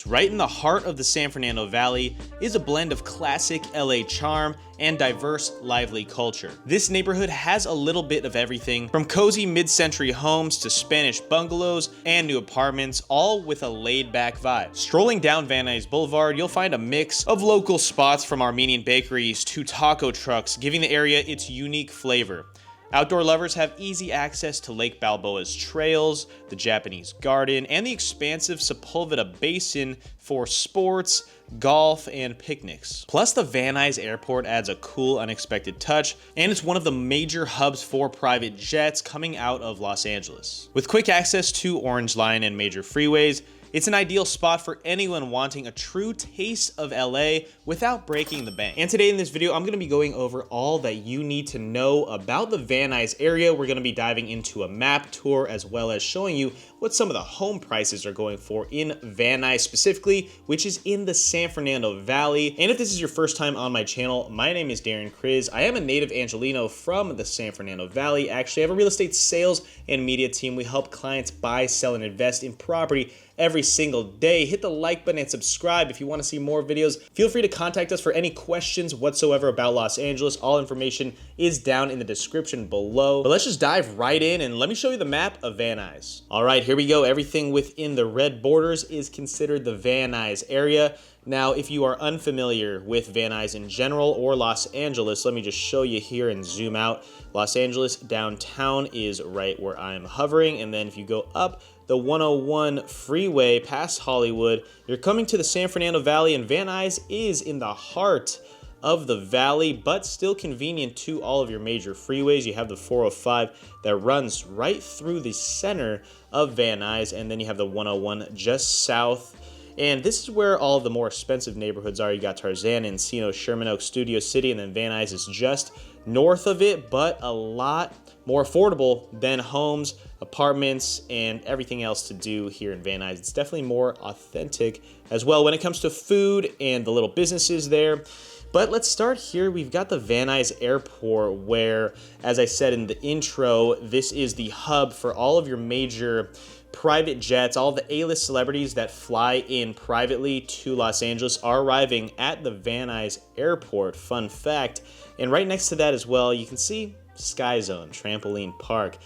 right in the heart of the San Fernando Valley, is a blend of classic LA charm and diverse, lively culture. This neighborhood has a little bit of everything, from cozy mid-century homes to Spanish bungalows and new apartments, all with a laid-back vibe. Strolling down Van Nuys Boulevard, you'll find a mix of local spots from Armenian bakeries to taco trucks, giving the area its unique flavor. Outdoor lovers have easy access to Lake Balboa's trails, the Japanese garden, and the expansive Sepulveda Basin for sports, golf, and picnics. Plus, the Van Nuys Airport adds a cool, unexpected touch, and it's one of the major hubs for private jets coming out of Los Angeles. With quick access to Orange Line and major freeways, it's an ideal spot for anyone wanting a true taste of LA without breaking the bank. And today in this video, I'm gonna be going over all that you need to know about the Van Nuys area. We're gonna be diving into a map tour as well as showing you what some of the home prices are going for in Van Nuys specifically, which is in the San Fernando Valley. And if this is your first time on my channel, my name is Darren Kriz. I am a native Angelino from the San Fernando Valley. Actually, I have a real estate sales and media team. We help clients buy, sell, and invest in property every single day. Hit the like button and subscribe if you want to see more videos. Feel free to contact us for any questions whatsoever about Los Angeles. All information is down in the description below. But let's just dive right in and let me show you the map of Van Nuys. All right, here we go. Everything within the red borders is considered the Van Nuys area. Now, if you are unfamiliar with Van Nuys in general or Los Angeles, let me just show you here and zoom out. Los Angeles downtown is right where I'm hovering, and then if you go up the 101 freeway past Hollywood, you're coming to the San Fernando Valley, and Van Nuys is in the heart of the valley, but still convenient to all of your major freeways. You have the 405 that runs right through the center of Van Nuys, and then you have the 101 just south. And this is where all of the more expensive neighborhoods are. You got Tarzan, Encino, Sherman Oaks, Studio City, and then Van Nuys is just north of it, but a lot more affordable than homes, apartments, and everything else to do here in Van Nuys. It's definitely more authentic as well when it comes to food and the little businesses there. But let's start here. We've got the Van Nuys Airport where, as I said in the intro, this is the hub for all of your major private jets. All the A-list celebrities that fly in privately to Los Angeles are arriving at the Van Nuys Airport. Fun fact. And right next to that as well, you can see Sky Zone Trampoline Park.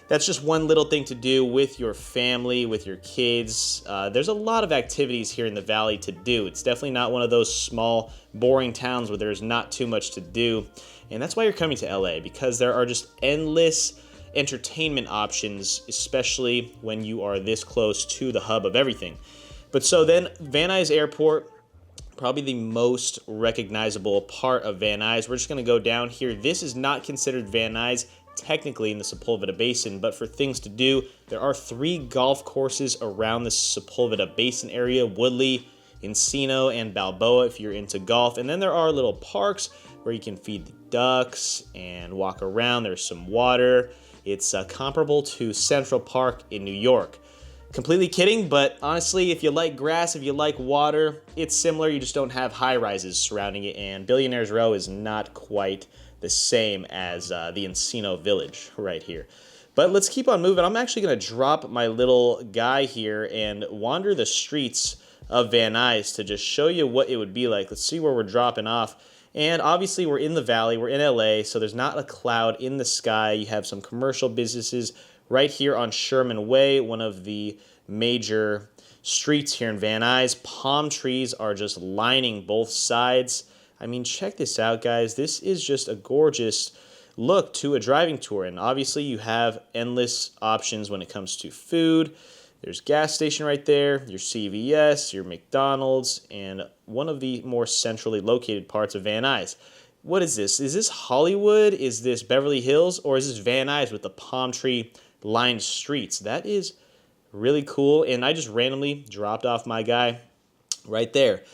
That's just one little thing to do with your family, with your kids. There's a lot of activities here in the valley to do. It's definitely not one of those small, boring towns where there's not too much to do. And that's why you're coming to LA, because there are just endless entertainment options, especially when you are this close to the hub of everything. But so then Van Nuys Airport, probably the most recognizable part of Van Nuys. We're just going to go down here. This is not considered Van Nuys technically in the Sepulveda Basin, but for things to do, there are 3 golf courses around the Sepulveda Basin area: Woodley, Encino, and Balboa if you're into golf. And then there are little parks where you can feed the ducks and walk around. There's some water. It's comparable to Central Park in New York. Completely kidding, but honestly, if you like grass, if you like water, it's similar. You just don't have high-rises surrounding it, and Billionaire's Row is not quite the same as the Encino Village right here. But let's keep on moving. I'm actually going to drop my little guy here and wander the streets of Van Nuys to just show you what it would be like. Let's see where we're dropping off. And obviously we're in the valley, we're in LA, so there's not a cloud in the sky. You have some commercial businesses right here on Sherman Way, one of the major streets here in Van Nuys. Palm trees are just lining both sides. I mean, check this out, guys. This is just a gorgeous look to a driving tour. And obviously you have endless options when it comes to food. There's gas station right there, your CVS, your McDonald's, and one of the more centrally located parts of Van Nuys. What is this? Is this Hollywood? Is this Beverly Hills? Or is this Van Nuys with the palm tree lined streets? That is really cool, and I just randomly dropped off my guy right there.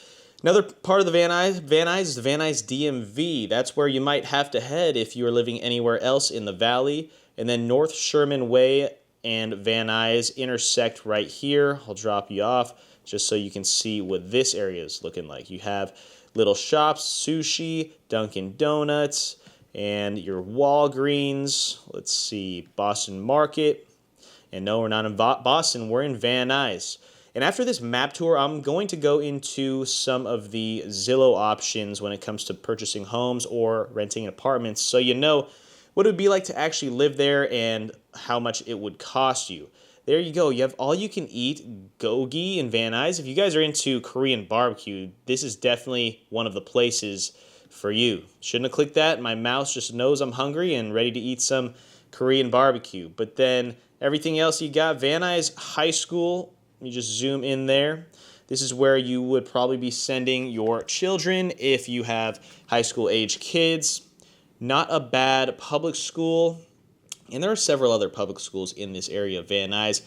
Another part of the Van Nuys is the Van Nuys DMV. That's where you might have to head if you are living anywhere else in the valley. And then North Sherman Way and Van Nuys intersect right here. I'll drop you off just so you can see what this area is looking like. You have little shops, sushi, Dunkin' Donuts, and your Walgreens. Let's see, Boston Market. And no, we're not in Boston, we're in Van Nuys. And after this map tour, I'm going to go into some of the Zillow options when it comes to purchasing homes or renting apartments, so you know what it would be like to actually live there and how much it would cost you. There you go. You have all you can eat gogi in Van Nuys. If you guys are into Korean barbecue, this is definitely one of the places for you. Shouldn't have clicked that. My mouse just knows I'm hungry and ready to eat some Korean barbecue. But then everything else you got, Van Nuys High School, you just zoom in there. This is where you would probably be sending your children if you have high school age kids. Not a bad public school. And there are several other public schools in this area of Van Nuys.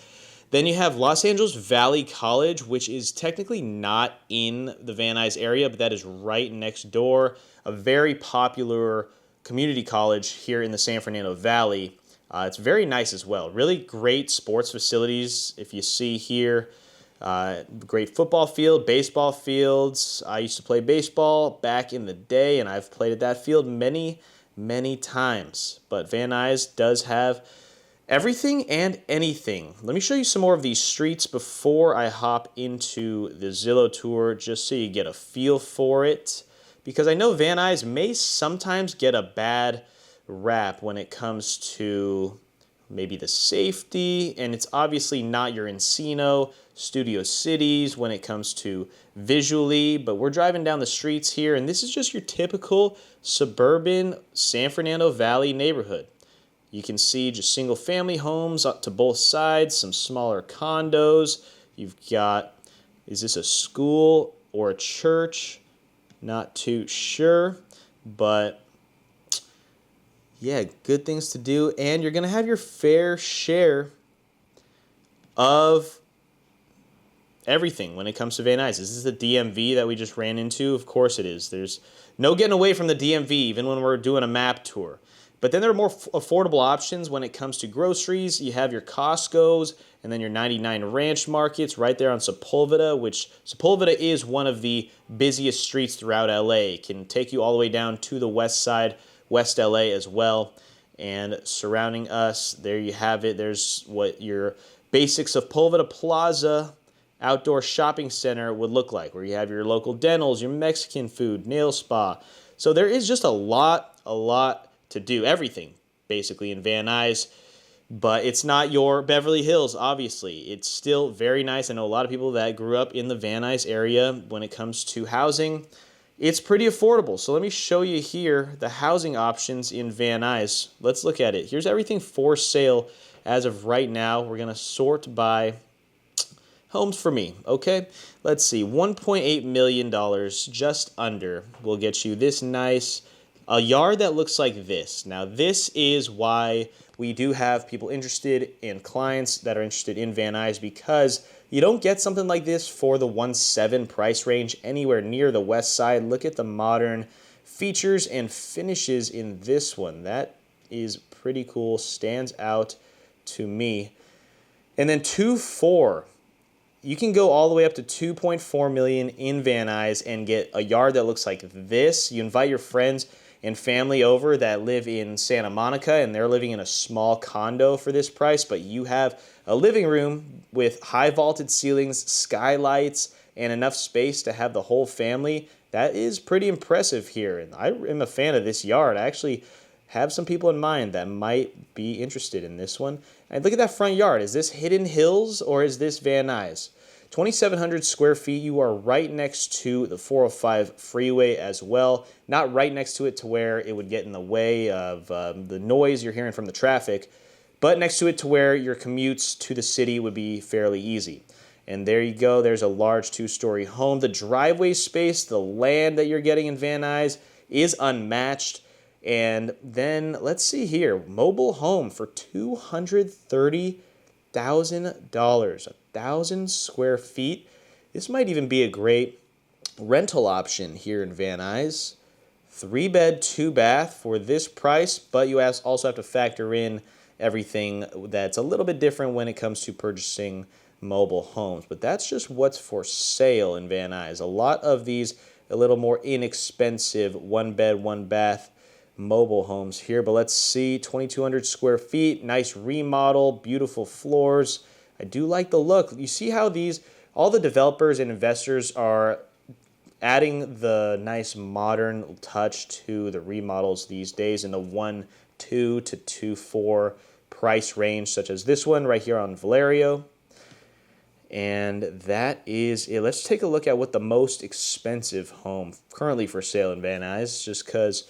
Then you have Los Angeles Valley College, which is technically not in the Van Nuys area, but that is right next door. A very popular community college here in the San Fernando Valley. It's very nice as well. Really great sports facilities. If you see here, great football field, baseball fields. I used to play baseball back in the day, and I've played at that field many times. But Van Nuys does have everything and anything. Let me show you some more of these streets before I hop into the Zillow tour, just so you get a feel for it. Because I know Van Nuys may sometimes get a bad rap when it comes to maybe the safety, and it's obviously not your Encino, Studio Cities when it comes to visually, but we're driving down the streets here, and this is just your typical suburban San Fernando Valley neighborhood. You can see just single-family homes up to both sides, some smaller condos. You've got, is this a school or a church? Not too sure, but yeah, good things to do, and you're going to have your fair share of everything when it comes to Van Nuys. Is this the DMV that we just ran into? Of course it is. There's no getting away from the DMV, even when we're doing a map tour. But then there are more affordable options when it comes to groceries. You have your Costco's and then your 99 Ranch markets right there on Sepulveda, which Sepulveda is one of the busiest streets throughout LA. It can take you all the way down to the west side, West LA as well. And surrounding us, there you have it. There's what your basics of Sepulveda Plaza outdoor shopping center would look like, where you have your local dentals, your Mexican food, nail spa. So there is just a lot to do, everything basically in Van Nuys, but it's not your Beverly Hills, obviously. It's still very nice. I know a lot of people that grew up in the Van Nuys area. When it comes to housing, it's pretty affordable. So let me show you here the housing options in Van Nuys. Let's look at it. Here's everything for sale as of right now. We're going to sort by homes for me, okay? Let's see, $1.8 million, just under, will get you this nice, a yard that looks like this. Now, this is why we do have people interested in clients that are interested in Van Nuys, because you don't get something like this for the 1.7 price range anywhere near the west side. Look at the modern features and finishes in this one. That is pretty cool, stands out to me. And then 2.4. You can go all the way up to $2.4 million in Van Nuys and get a yard that looks like this. You invite your friends and family over that live in Santa Monica, and they're living in a small condo for this price, but you have a living room with high vaulted ceilings, skylights, and enough space to have the whole family. That is pretty impressive here, and I am a fan of this yard. I actually have some people in mind that might be interested in this one. And look at that front yard. Is this Hidden Hills or is this Van Nuys? 2,700 square feet. You are right next to the 405 freeway as well. Not right next to it to where it would get in the way of the noise you're hearing from the traffic, but next to it to where your commutes to the city would be fairly easy. And there you go. There's a large 2-story home. The driveway space, the land that you're getting in Van Nuys is unmatched. And then let's see here, mobile home for $230,000, 1,000 square feet. This might even be a great rental option here in Van Nuys. 3-bed, 2-bath for this price, but you also have to factor in everything that's a little bit different when it comes to purchasing mobile homes. But that's just what's for sale in Van Nuys. A lot of these a little more inexpensive 1-bed, 1-bath mobile homes here, but let's see, 2,200 square feet, nice remodel, beautiful floors. I do like the look. You see how these all the developers and investors are adding the nice modern touch to the remodels these days in the 1.2 to 2.4 price range, such as this one right here on Valerio. And that is it. Let's take a look at what the most expensive home currently for sale in Van Nuys, just because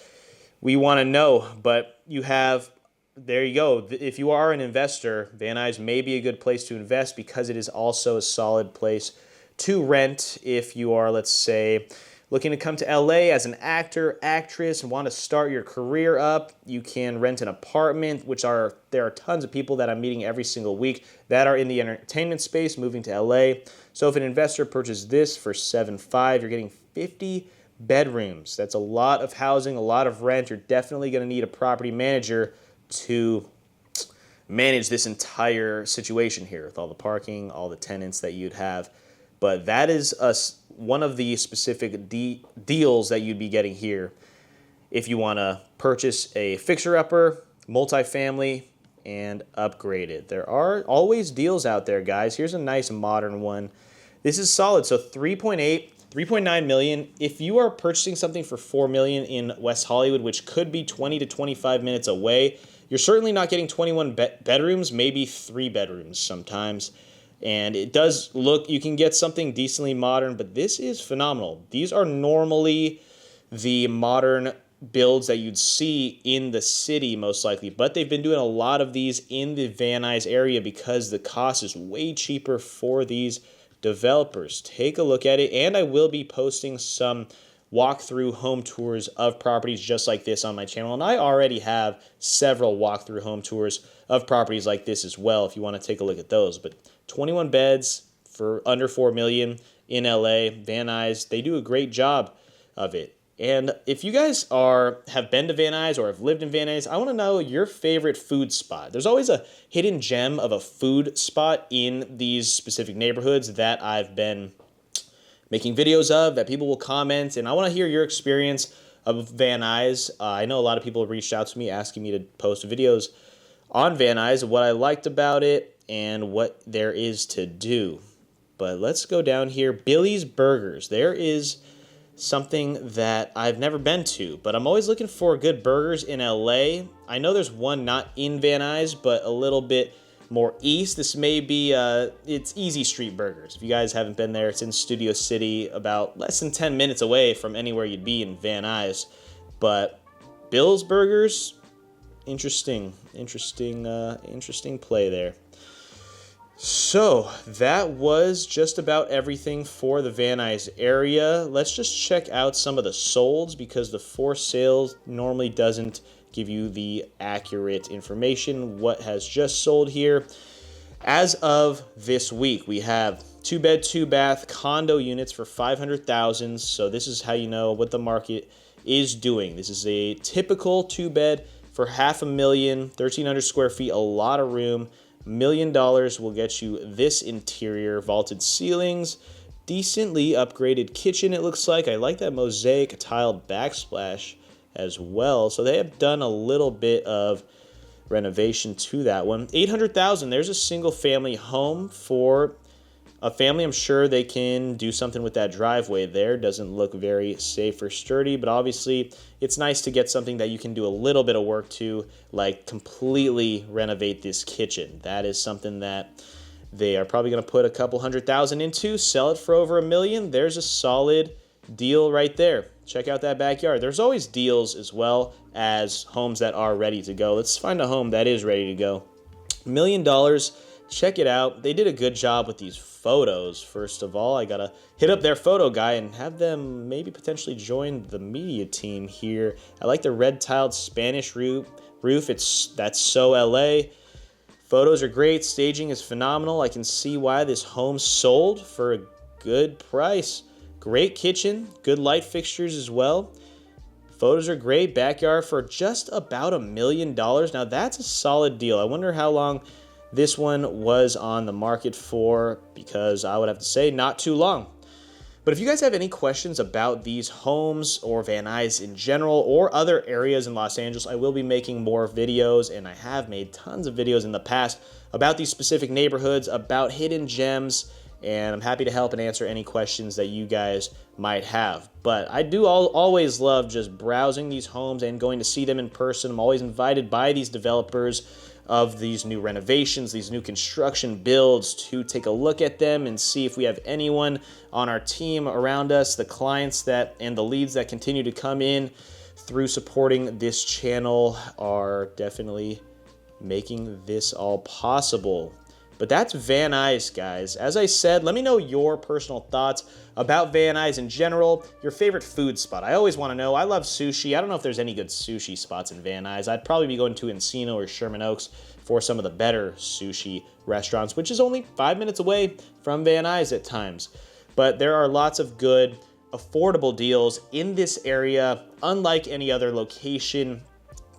we want to know. But you have, there you go. If you are an investor, Van Nuys may be a good place to invest because it is also a solid place to rent if you are, let's say, looking to come to LA as an actor, actress, and want to start your career up. You can rent an apartment, there are tons of people that I'm meeting every single week that are in the entertainment space moving to LA. So if an investor purchases this for $7.5 million, you're getting 50 bedrooms. That's a lot of housing, a lot of rent. You're definitely going to need a property manager to manage this entire situation here with all the parking, all the tenants that you'd have. But that is one of the specific deals that you'd be getting here if you want to purchase a fixer-upper, multifamily, and upgrade it. There are always deals out there, guys. Here's a nice modern one. This is solid. So 3.9 million. If you are purchasing something for $4 million in West Hollywood, which could be 20 to 25 minutes away, you're certainly not getting 21 bedrooms, maybe 3 bedrooms sometimes. And it does look, you can get something decently modern, but this is phenomenal. These are normally the modern builds that you'd see in the city most likely, but they've been doing a lot of these in the Van Nuys area because the cost is way cheaper for these developers. Take a look at it, and I will be posting some walkthrough home tours of properties just like this on my channel, and I already have several walkthrough home tours of properties like this as well if you want to take a look at those. But 21 beds for under $4 million in LA, Van Nuys, they do a great job of it. And if you guys have been to Van Nuys or have lived in Van Nuys, I want to know your favorite food spot. There's always a hidden gem of a food spot in these specific neighborhoods that I've been making videos of, that people will comment, and I want to hear your experience of Van Nuys. I know a lot of people have reached out to me asking me to post videos on Van Nuys, what I liked about it, and what there is to do. But let's go down here. Billy's Burgers. There is something that I've never been to, but I'm always looking for good burgers in LA. I know there's one not in Van Nuys, but a little bit more east. This may be, it's Easy Street Burgers. If you guys haven't been there, it's in Studio City, about less than 10 minutes away from anywhere you'd be in Van Nuys. But Bill's Burgers, interesting play there. So that was just about everything for the Van Nuys area. Let's just check out some of the solds because the for sales normally doesn't give you the accurate information. What has just sold here? As of this week, we have 2-bed, 2-bath condo units for $500,000. So this is how you know what the market is doing. This is a typical 2-bed for $500,000, 1,300 square feet, a lot of room. $1 million will get you this interior, vaulted ceilings, decently upgraded kitchen, it looks like. I like that mosaic tiled backsplash as well. So they have done a little bit of renovation to that one. $800,000, there's a single family home for a family. I'm sure they can do something with that driveway there. Doesn't look very safe or sturdy, but obviously it's nice to get something that you can do a little bit of work to, like completely renovate this kitchen. That is something that they are probably going to put a couple $100,000 into, sell it for over $1 million. There's a solid deal right there. Check out that backyard. There's always deals as well as homes that are ready to go. Let's find a home that is ready to go. $1 million. Check it out. They did a good job with these photos. First of all, I gotta hit up their photo guy and have them maybe potentially join the media team here. I like the red tiled Spanish roof. That's so LA. Photos are great. Staging is phenomenal. I can see why this home sold for a good price. Great kitchen, good light fixtures as well. Photos are great. Backyard for just about $1 million. Now that's a solid deal. I wonder how long this one was on the market for, because I would have to say not too long. But if you guys have any questions about these homes or Van Nuys in general or other areas in Los Angeles, I will be making more videos, and I have made tons of videos in the past about these specific neighborhoods, about hidden gems, and I'm happy to help and answer any questions that you guys might have. But I do always love just browsing these homes and going to see them in person. I'm always invited by these developers of these new renovations, these new construction builds, to take a look at them and see if we have anyone on our team around us, the clients that and the leads that continue to come in through supporting this channel are definitely making this all possible. But that's Van Nuys, guys. As I said, let me know your personal thoughts about Van Nuys in general, your favorite food spot. I always want to know. I love sushi. I don't know if there's any good sushi spots in Van Nuys. I'd probably be going to Encino or Sherman Oaks for some of the better sushi restaurants, which is only 5 minutes away from Van Nuys at times. But there are lots of good, affordable deals in this area, unlike any other location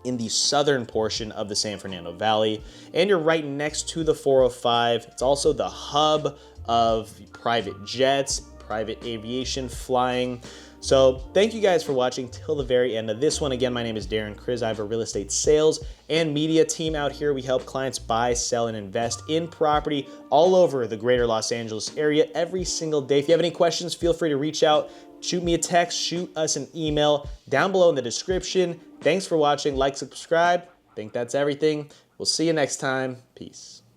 in the southern portion of the San Fernando Valley. And you're right next to the 405. It's also the hub of private jets, private aviation flying. So thank you guys for watching till the very end of this one. Again, my name is Darren Kriz. I have a real estate sales and media team out here. We help clients buy, sell, and invest in property all over the greater Los Angeles area every single day. If you have any questions, feel free to reach out. Shoot me a text, shoot us an email down below in the description. Thanks for watching. Like, subscribe. I think that's everything. We'll see you next time. Peace.